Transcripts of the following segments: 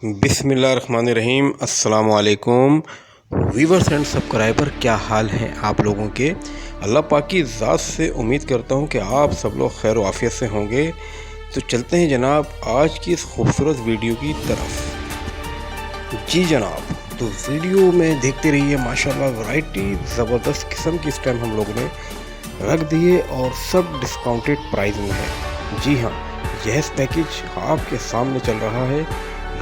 बिस्मिल्लाहिर्रहमानिर्रहीम। अस्सलाम वालेकुम व्यूवर्स एंड सब्सक्राइबर, क्या हाल है आप लोगों के। अल्लाह पाक की ज़ात से उम्मीद करता हूँ कि आप सब लोग खैर आफियत से होंगे। तो चलते हैं जनाब आज की इस खूबसूरत वीडियो की तरफ। जी जनाब, तो वीडियो में देखते रहिए। माशाल्लाह वैरायटी ज़बरदस्त किस्म की इस टाइम हम लोगों ने रख दिए और सब डिस्काउंटेड प्राइस में है। जी हाँ, यह पैकेज आपके सामने चल रहा है।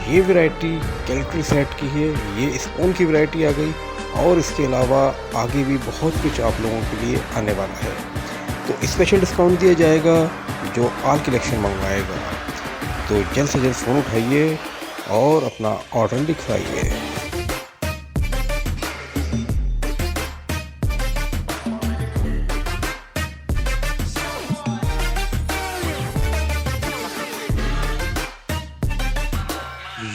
ये वैरायटी कैलकुलेटर सेट की है, ये स्पून की वैरायटी आ गई और इसके अलावा आगे भी बहुत कुछ आप लोगों के लिए आने वाला है। तो स्पेशल डिस्काउंट दिया जाएगा जो ऑल कलेक्शन मंगवाएगा। तो जल्द से जल्द फ़ोन उठाइए और अपना ऑर्डर लिखवाइए।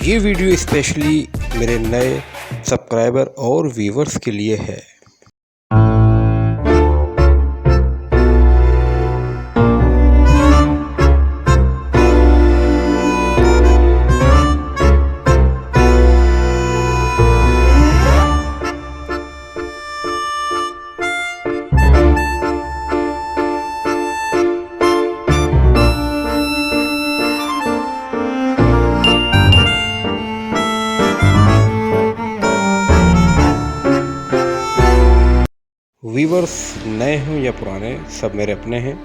ये वीडियो स्पेशली मेरे नए सब्सक्राइबर और व्यूवर्स के लिए है। व्यूवर्स नए हों या पुराने, सब मेरे अपने हैं।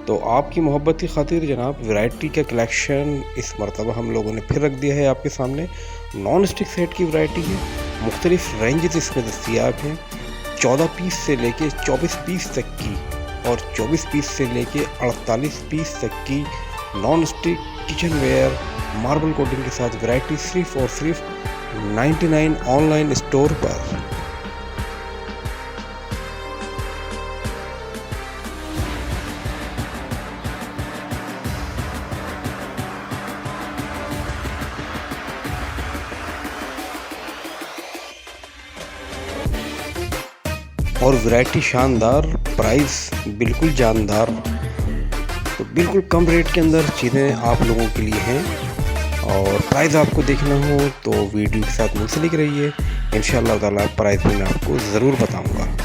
तो आपकी मोहब्बत की खातिर जनाब वैरायटी का कलेक्शन इस मरतबा हम लोगों ने फिर रख दिया है आपके सामने। नॉन स्टिक सेट की वैरायटी है, मुख्तलिफ रेंजेस इसमें दस्तियाब हैं। 14 पीस से लेके 24 पीस तक की और 24 पीस से लेके 48 पीस तक की non stick kitchenware marble coating के साथ वैरायटी सिर्फ और सिर्फ 99 ऑनलाइन स्टोर पर। और वैरायटी शानदार, प्राइस बिल्कुल जानदार। तो बिल्कुल कम रेट के अंदर चीज़ें आप लोगों के लिए हैं। और प्राइस आपको देखना हो तो वीडियो के साथ मुंसलिक रहिए। इंशाअल्लाह ताला प्राइस भी मैं आपको ज़रूर बताऊंगा।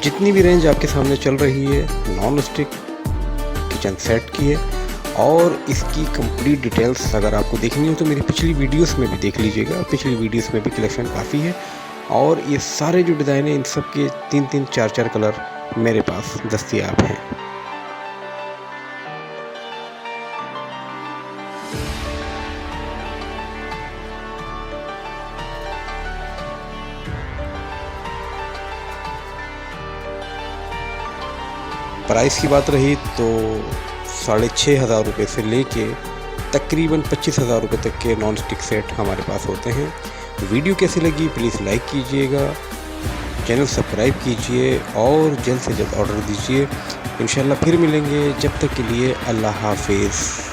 जितनी भी रेंज आपके सामने चल रही है नॉन स्टिक किचन सेट की है। और इसकी कंप्लीट डिटेल्स अगर आपको देखनी हो तो मेरी पिछली वीडियोस में भी देख लीजिएगा। पिछली वीडियोस में भी कलेक्शन काफ़ी है और ये सारे जो डिज़ाइन हैं इन सब के 3-3, 4-4 कलर मेरे पास दस्तियाब हैं। प्राइस की बात रही तो 6,500 रुपये से लेके तकरीबन 25,000 रुपये तक के नॉन स्टिक सेट हमारे पास होते हैं। वीडियो कैसी लगी प्लीज़ लाइक कीजिएगा, चैनल सब्सक्राइब कीजिए और जल्द से जल्द ऑर्डर दीजिए। इंशाल्लाह फिर मिलेंगे, जब तक के लिए अल्लाह हाफिज़।